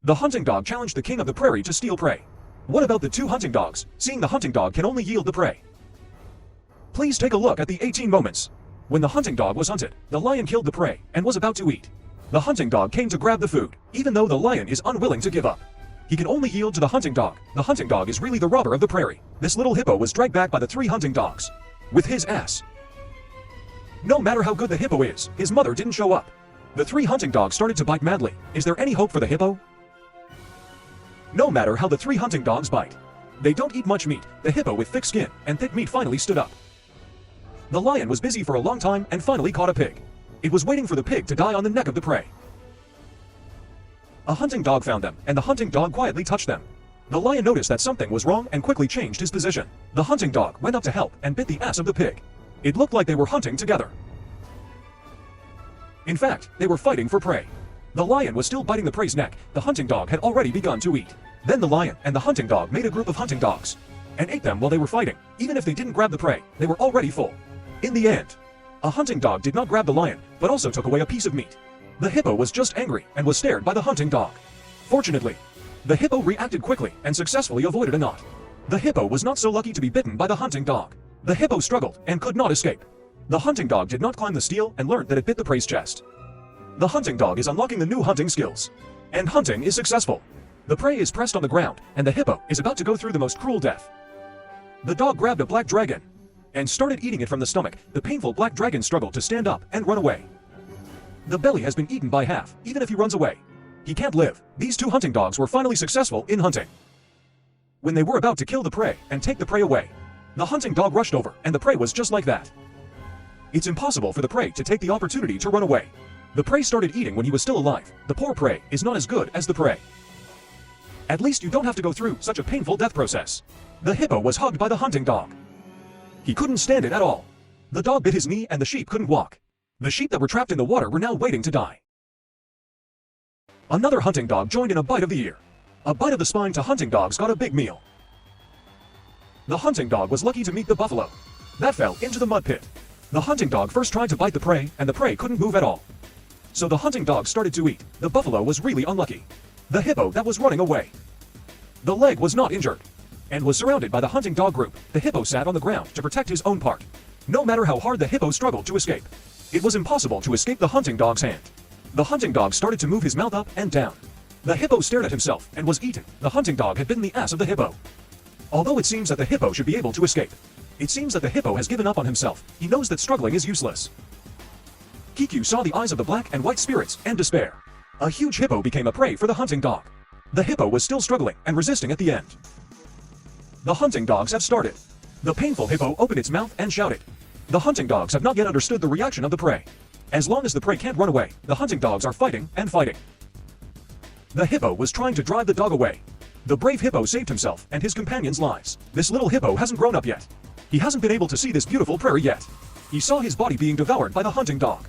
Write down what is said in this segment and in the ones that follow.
The hunting dog challenged the king of the prairie to steal prey. What about the two hunting dogs, seeing the hunting dog can only yield the prey? Please take a look at the 18 moments. When the hunting dog was hunted, the lion killed the prey and was about to eat. The hunting dog came to grab the food, even though the lion is unwilling to give up. He can only yield to the hunting dog. The hunting dog is really the robber of the prairie. This little hippo was dragged back by the 3 hunting dogs with his ass. No matter how good the hippo is, his mother didn't show up. The 3 hunting dogs started to bite madly. Is there any hope for the hippo? No matter how the 3 hunting dogs bite, they don't eat much meat. The hippo with thick skin and thick meat finally stood up. The lion was busy for a long time and finally caught a pig. It was waiting for the pig to die on the neck of the prey. A hunting dog found them, and the hunting dog quietly touched them. The lion noticed that something was wrong and quickly changed his position. The hunting dog went up to help and bit the ass of the pig. It looked like they were hunting together. In fact, they were fighting for prey. The lion was still biting the prey's neck. The hunting dog had already begun to eat. Then the lion and the hunting dog made a group of hunting dogs and ate them while they were fighting. Even if they didn't grab the prey, they were already full. In the end, a hunting dog did not grab the lion, but also took away a piece of meat. The hippo was just angry and was stared by the hunting dog. Fortunately, the hippo reacted quickly and successfully avoided a knot. The hippo was not so lucky to be bitten by the hunting dog. The hippo struggled and could not escape. The hunting dog did not climb the steel and learned that it bit the prey's chest. The hunting dog is unlocking the new hunting skills. And hunting is successful. The prey is pressed on the ground, and the hippo is about to go through the most cruel death. The dog grabbed a black dragon and started eating it from the stomach. The painful black dragon struggled to stand up and run away. The belly has been eaten by half. Even if he runs away, he can't live. These 2 hunting dogs were finally successful in hunting. When they were about to kill the prey and take the prey away, the hunting dog rushed over, and the prey was just like that. It's impossible for the prey to take the opportunity to run away. The prey started eating when he was still alive. The poor prey is not as good as the prey. At least you don't have to go through such a painful death process. The hippo was hugged by the hunting dog. He couldn't stand it at all. The dog bit his knee and the sheep couldn't walk. The sheep that were trapped in the water were now waiting to die. Another hunting dog joined in a bite of the ear. A bite of the spine to hunting dogs got a big meal. The hunting dog was lucky to meet the buffalo. That fell into the mud pit. The hunting dog first tried to bite the prey, and the prey couldn't move at all. So the hunting dog started to eat. The buffalo was really unlucky. The hippo that was running away. The leg was not injured and was surrounded by the hunting dog group. The hippo sat on the ground to protect his own part. No matter how hard the hippo struggled to escape, it was impossible to escape the hunting dog's hand. The hunting dog started to move his mouth up and down. The hippo stared at himself and was eaten. The hunting dog had bitten the ass of the hippo. Although it seems that the hippo should be able to escape, it seems that the hippo has given up on himself. He knows that struggling is useless. Kiku saw the eyes of the black and white spirits and despair. A huge hippo became a prey for the hunting dog. The hippo was still struggling and resisting at the end. The hunting dogs have started. The painful hippo opened its mouth and shouted. The hunting dogs have not yet understood the reaction of the prey. As long as the prey can't run away, the hunting dogs are fighting and fighting. The hippo was trying to drive the dog away. The brave hippo saved himself and his companions' lives. This little hippo hasn't grown up yet. He hasn't been able to see this beautiful prairie yet. He saw his body being devoured by the hunting dog.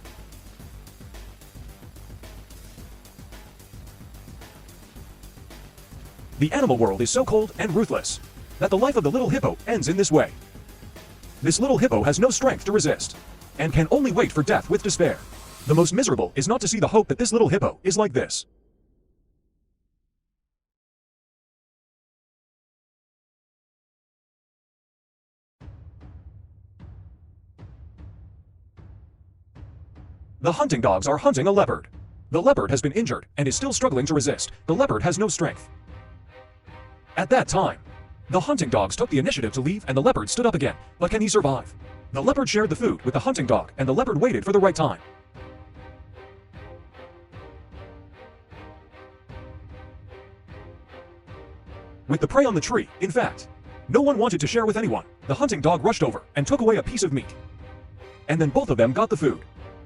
The animal world is so cold and ruthless that the life of the little hippo ends in this way. This little hippo has no strength to resist and can only wait for death with despair. The most miserable is not to see the hope that this little hippo is like this. The hunting dogs are hunting a leopard. The leopard has been injured and is still struggling to resist. The leopard has no strength. At that time, the hunting dogs took the initiative to leave and the leopard stood up again. But can he survive? The leopard shared the food with the hunting dog and the leopard waited for the right time. With the prey on the tree, in fact, no one wanted to share with anyone. The hunting dog rushed over and took away a piece of meat. And then both of them got the food.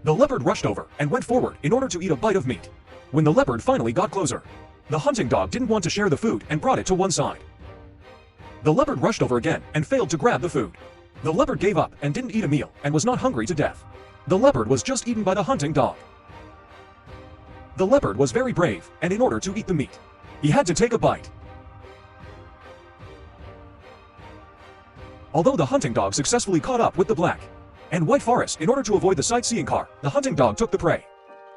The leopard rushed over and went forward in order to eat a bite of meat. When the leopard finally got closer, the hunting dog didn't want to share the food and brought it to one side. The leopard rushed over again and failed to grab the food. The leopard gave up and didn't eat a meal and was not hungry to death. The leopard was just eaten by the hunting dog. The leopard was very brave, and in order to eat the meat, he had to take a bite. Although the hunting dog successfully caught up with the black and white forest in order to avoid the sightseeing car, the hunting dog took the prey.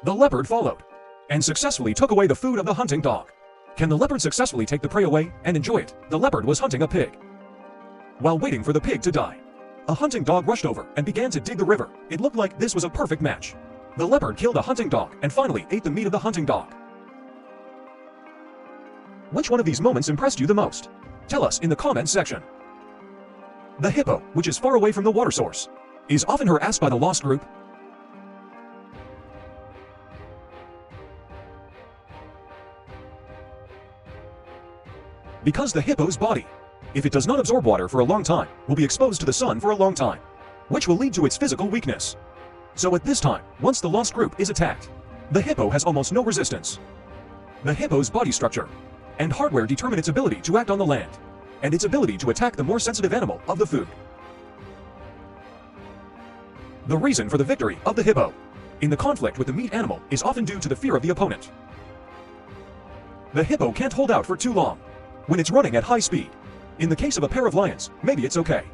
The leopard followed and successfully took away the food of the hunting dog. Can the leopard successfully take the prey away and enjoy it? The leopard was hunting a pig. While waiting for the pig to die, a hunting dog rushed over and began to dig the river. It looked like this was a perfect match. The leopard killed a hunting dog and finally ate the meat of the hunting dog. Which one of these moments impressed you the most? Tell us in the comments section. The hippo, which is far away from the water source, is often harassed by the lost group. Because the hippo's body, if it does not absorb water for a long time, will be exposed to the sun for a long time, which will lead to its physical weakness. So at this time, once the lost group is attacked, the hippo has almost no resistance. The hippo's body structure and hardware determine its ability to act on the land, and its ability to attack the more sensitive animal of the food. The reason for the victory of the hippo in the conflict with the meat animal is often due to the fear of the opponent. The hippo can't hold out for too long when it's running at high speed. In the case of a pair of lions, maybe it's okay.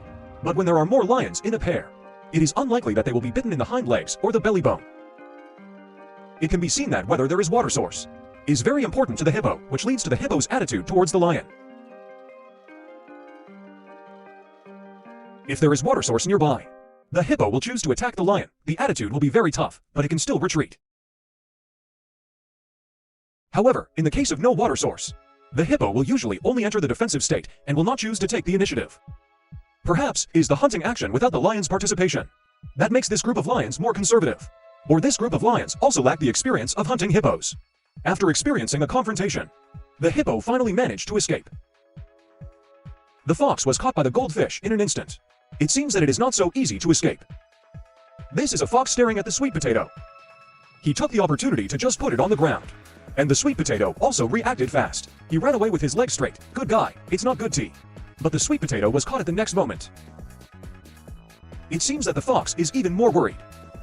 But when there are more lions in a pair, it is unlikely that they will be bitten in the hind legs or the belly bone. It can be seen that whether there is water source is very important to the hippo, which leads to the hippo's attitude towards the lion. If there is water source nearby, the hippo will choose to attack the lion. The attitude will be very tough, but it can still retreat. However, in the case of no water source, the hippo will usually only enter the defensive state and will not choose to take the initiative. Perhaps is the hunting action without the lion's participation that makes this group of lions more conservative. Or this group of lions also lack the experience of hunting hippos. After experiencing a confrontation, the hippo finally managed to escape. The fox was caught by the goldfish in an instant. It seems that it is not so easy to escape. This is a fox staring at the sweet potato. He took the opportunity to just put it on the ground. And the sweet potato also reacted fast. He ran away with his legs straight. Good guy, it's not good tea. But the sweet potato was caught at the next moment. It seems that the fox is even more worried.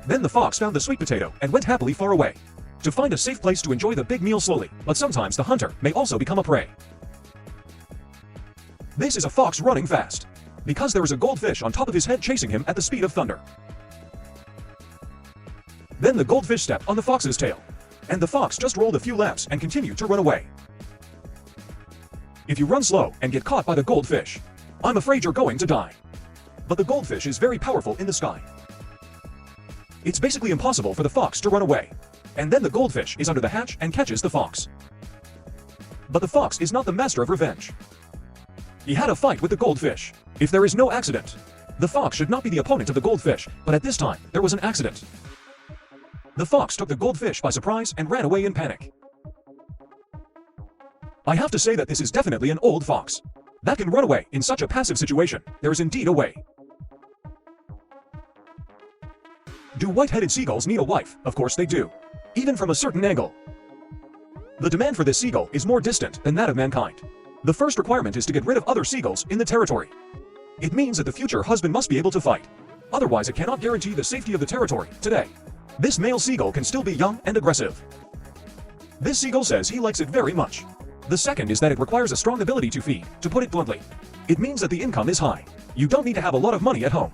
Then the fox found the sweet potato and went happily far away to find a safe place to enjoy the big meal slowly. But sometimes the hunter may also become a prey. This is a fox running fast because there is a goldfish on top of his head chasing him at the speed of thunder. Then the goldfish stepped on the fox's tail, and the fox just rolled a few laps and continued to run away. If you run slow and get caught by the goldfish, I'm afraid you're going to die. But the goldfish is very powerful in the sky. It's basically impossible for the fox to run away. And then the goldfish is under the hatch and catches the fox. But the fox is not the master of revenge. He had a fight with the goldfish. If there is no accident, the fox should not be the opponent of the goldfish, but at this time, there was an accident. The fox took the goldfish by surprise and ran away in panic. I have to say that this is definitely an old fox that can run away in such a passive situation. There is indeed a way. Do white-headed seagulls need a wife? Of course they do. Even from a certain angle. The demand for this seagull is more distant than that of mankind. The first requirement is to get rid of other seagulls in the territory. It means that the future husband must be able to fight. Otherwise it cannot guarantee the safety of the territory today. This male seagull can still be young and aggressive. This seagull says he likes it very much. The second is that it requires a strong ability to feed, to put it bluntly. It means that the income is high. You don't need to have a lot of money at home.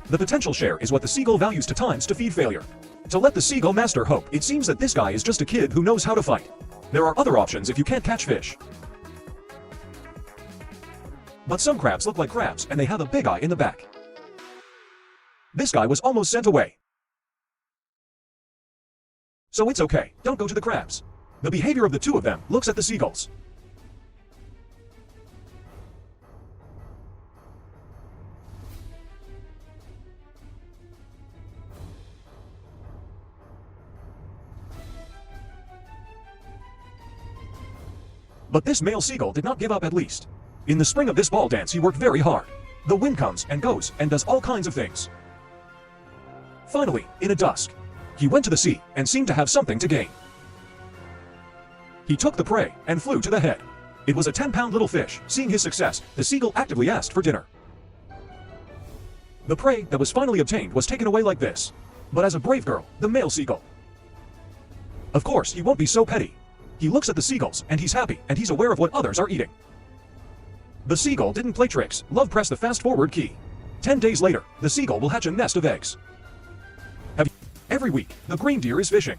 The potential share is what the seagull values to times to feed failure. To let the seagull master hope, it seems that this guy is just a kid who knows how to fight. There are other options if you can't catch fish. But some crabs look like crabs and they have a big eye in the back. This guy was almost sent away. So it's okay, don't go to the crabs. The behavior of the two of them looks at the seagulls. But this male seagull did not give up at least. In the spring of this ball dance he worked very hard. The wind comes and goes and does all kinds of things. Finally, in a dusk, he went to the sea and seemed to have something to gain. He took the prey and flew to the head. It was a 10-pound little fish. Seeing his success, the seagull actively asked for dinner. The prey that was finally obtained was taken away like this. But as a brave girl, the male seagull. Of course, he won't be so petty. He looks at the seagulls and he's happy and he's aware of what others are eating. The seagull didn't play tricks. Love pressed the fast-forward key. 10 days later, the seagull will hatch a nest of eggs. Every week, the green deer is fishing.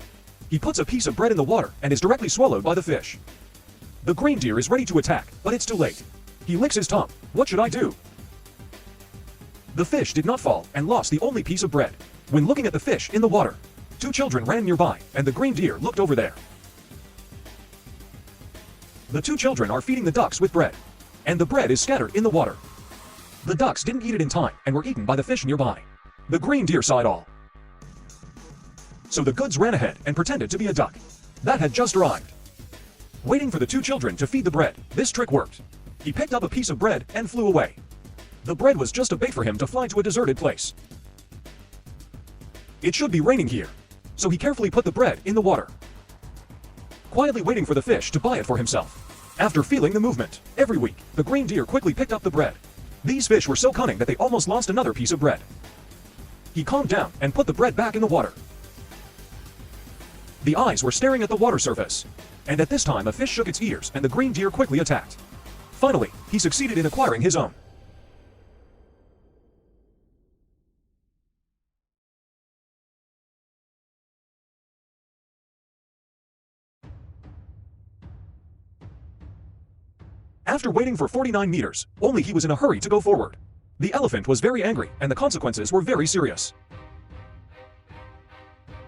He puts a piece of bread in the water and is directly swallowed by the fish. The green deer is ready to attack, but it's too late. He licks his tongue. What should I do? The fish did not fall and lost the only piece of bread. When looking at the fish in the water, two children ran nearby, and the green deer looked over there. The two children are feeding the ducks with bread, and the bread is scattered in the water. The ducks didn't eat it in time and were eaten by the fish nearby. The green deer saw it all. So the goods ran ahead and pretended to be a duck that had just arrived, waiting for the two children to feed the bread. This trick worked. He picked up a piece of bread and flew away. The bread was just a bait for him to fly to a deserted place. It should be raining here, so he carefully put the bread in the water, quietly waiting for the fish to buy it for himself. After feeling the movement every week, the green deer quickly picked up the bread. These fish were so cunning that they almost lost another piece of bread. He calmed down and put the bread back in the water. The eyes were staring at the water surface, and at this time a fish shook its ears and the green deer quickly attacked. Finally, he succeeded in acquiring his own. After waiting for 49 meters, only he was in a hurry to go forward. The elephant was very angry, and the consequences were very serious.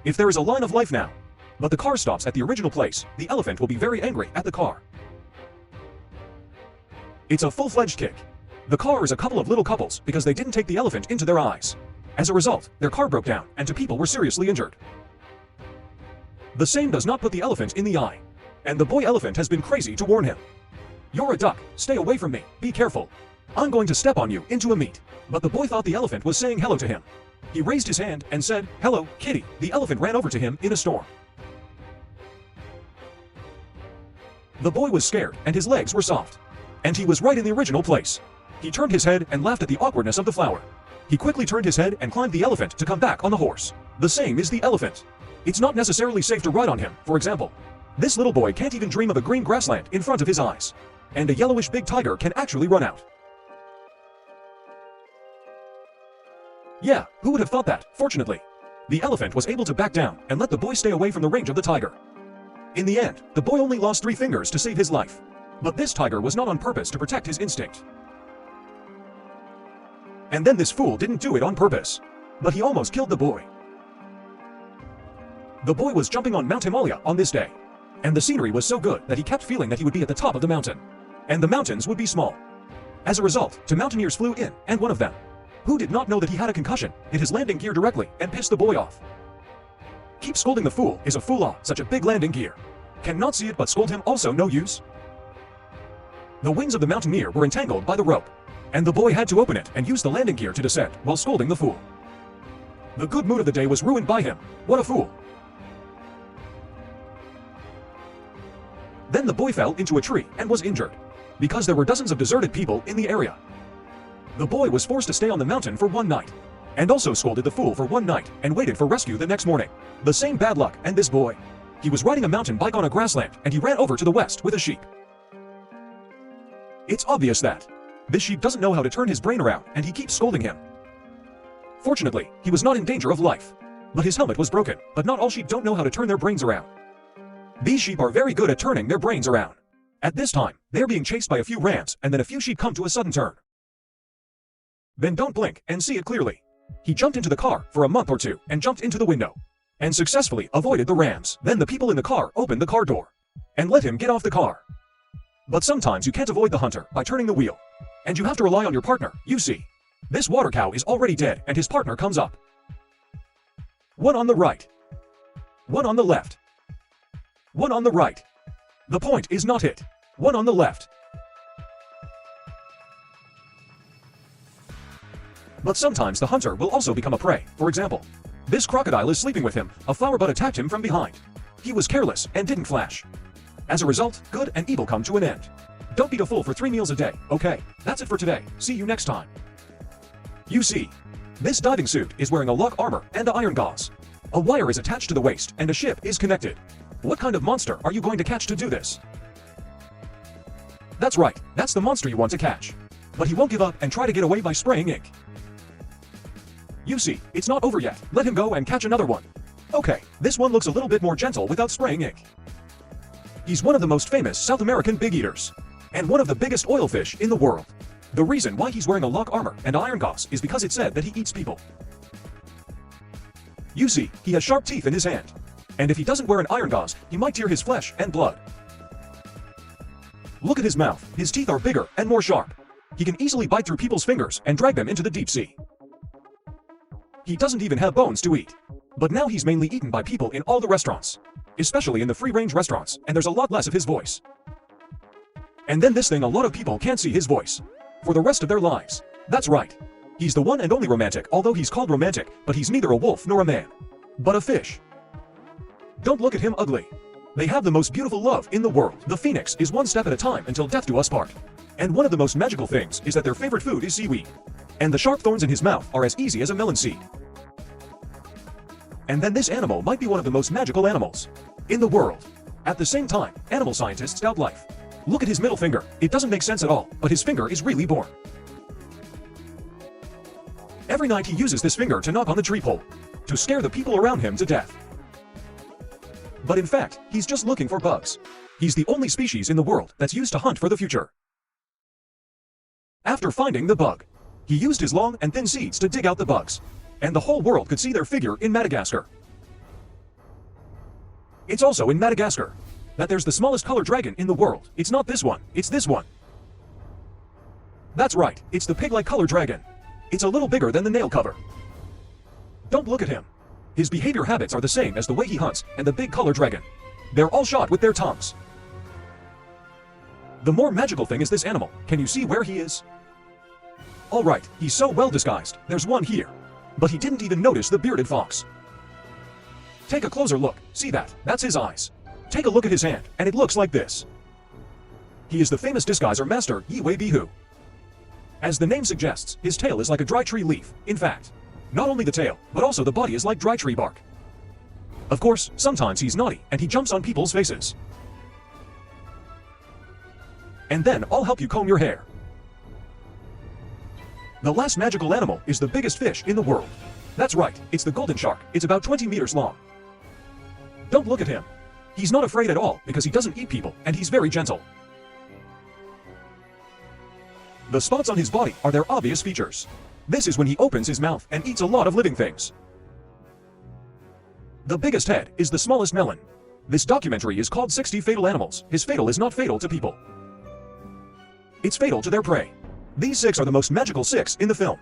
If there is a line of life now, but the car stops at the original place, the elephant will be very angry at the car. It's a full-fledged kick. The car is a couple of little couples because they didn't take the elephant into their eyes. As a result, their car broke down, and two people were seriously injured. The same does not put the elephant in the eye, and the boy elephant has been crazy to warn him. You're a duck, stay away from me, be careful. I'm going to step on you into a meat. But the boy thought the elephant was saying hello to him. He raised his hand and said, "Hello, kitty." The elephant ran over to him in a storm. The boy was scared and his legs were soft. And he was right in the original place. He turned his head and laughed at the awkwardness of the flower. He quickly turned his head and climbed the elephant to come back on the horse. The same is the elephant. It's not necessarily safe to ride on him, for example. This little boy can't even dream of a green grassland in front of his eyes. And a yellowish big tiger can actually run out. Yeah, who would have thought that? Fortunately, the elephant was able to back down and let the boy stay away from the range of the tiger. In the end, the boy only lost 3 fingers to save his life. But this tiger was not on purpose to protect his instinct. And then this fool didn't do it on purpose, but he almost killed the boy. The boy was jumping on Mount Himalaya on this day, and the scenery was so good that he kept feeling that he would be at the top of the mountain, and the mountains would be small. As a result, 2 mountaineers flew in, and one of them, who did not know that he had a concussion, hit his landing gear directly and pissed the boy off. Keep scolding the fool is a fool-ah, such a big landing gear. Cannot see it but scold him also no use. The wings of the mountaineer were entangled by the rope, and the boy had to open it and use the landing gear to descend while scolding the fool. The good mood of the day was ruined by him. What a fool. Then the boy fell into a tree and was injured, because there were dozens of deserted people in the area. The boy was forced to stay on the mountain for 1 night, and also scolded the fool for 1 night and waited for rescue the next morning. The same bad luck, and this boy. He was riding a mountain bike on a grassland, and he ran over to the west with a sheep. It's obvious that this sheep doesn't know how to turn his brain around, and he keeps scolding him. Fortunately, he was not in danger of life, but his helmet was broken. But not all sheep don't know how to turn their brains around. These sheep are very good at turning their brains around. At this time, they're being chased by a few rams, and then a few sheep come to a sudden turn. Then don't blink and see it clearly. He jumped into the car for a month or 2 and jumped into the window, and successfully avoided the rams. Then the people in the car opened the car door and let him get off the car. But sometimes you can't avoid the hunter by turning the wheel, and you have to rely on your partner. You see, this water cow is already dead, and his partner comes up. One on the right, one on the left, one on the right. The point is not hit. One on the left. But sometimes the hunter will also become a prey. For example, this crocodile is sleeping with him. A flower bud attacked him from behind. He was careless and didn't flash. As a result, good and evil come to an end. Don't beat a fool for 3 meals a day. Okay, that's it for today. See you next time. You see, this diving suit is wearing a lug armor and a iron gauze. A wire is attached to the waist and a ship is connected. What kind of monster are you going to catch to do this? That's right, that's the monster you want to catch. But he won't give up and try to get away by spraying ink. You see, it's not over yet. Let him go and catch another one. Okay, this one looks a little bit more gentle without spraying ink. He's one of the most famous South American big eaters, and one of the biggest oil fish in the world. The reason why he's wearing a log armor and iron gauze is because it's said that he eats people. You see, he has sharp teeth in his hand, and if he doesn't wear an iron gauze, he might tear his flesh and blood. Look at his mouth. His teeth are bigger and more sharp. He can easily bite through people's fingers and drag them into the deep sea. He doesn't even have bones to eat. But now he's mainly eaten by people in all the restaurants, especially in the free-range restaurants, and there's a lot less of his voice. And then this thing, a lot of people can't see his voice for the rest of their lives. That's right. He's the one and only romantic, although he's called romantic, but he's neither a wolf nor a man, but a fish. Don't look at him ugly. They have the most beautiful love in the world. The phoenix is one step at a time until death do us part. And one of the most magical things is that their favorite food is seaweed. And the sharp thorns in his mouth are as easy as a melon seed. And then this animal might be one of the most magical animals in the world. At the same time, animal scientists doubt life. Look at his middle finger. It doesn't make sense at all, but his finger is really born. Every night he uses this finger to knock on the tree pole, to scare the people around him to death. But in fact, he's just looking for bugs. He's the only species in the world that's used to hunt for the future. After finding the bug, he used his long and thin seeds to dig out the bugs, and the whole world could see their figure in Madagascar. It's also in Madagascar that there's the smallest color dragon in the world. It's not this one, it's this one. That's right, it's the pig-like color dragon. It's a little bigger than the nail cover. Don't look at him. His behavior habits are the same as the way he hunts and the big color dragon. They're all shot with their tongues. The more magical thing is this animal. Can you see where he is? Alright, he's so well disguised. There's one here. But he didn't even notice the bearded fox. Take a closer look. See that? That's his eyes. Take a look at his hand, and it looks like this. He is the famous disguiser master, Yiwei Bihu. As the name suggests, his tail is like a dry tree leaf. In fact, not only the tail, but also the body is like dry tree bark. Of course, sometimes he's naughty, and he jumps on people's faces. And then I'll help you comb your hair. The last magical animal is the biggest fish in the world. That's right, it's the golden shark. It's about 20 meters long. Don't look at him. He's not afraid at all because he doesn't eat people, and he's very gentle. The spots on his body are their obvious features. This is when he opens his mouth and eats a lot of living things. The biggest head is the smallest melon. This documentary is called 60 Fatal Animals. His fatal is not fatal to people. It's fatal to their prey. These 6 are the most magical 6 in the film.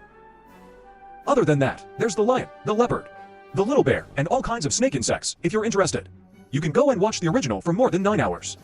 Other than that, there's the lion, the leopard, the little bear, and all kinds of snake insects. If you're interested, you can go and watch the original for more than 9 hours.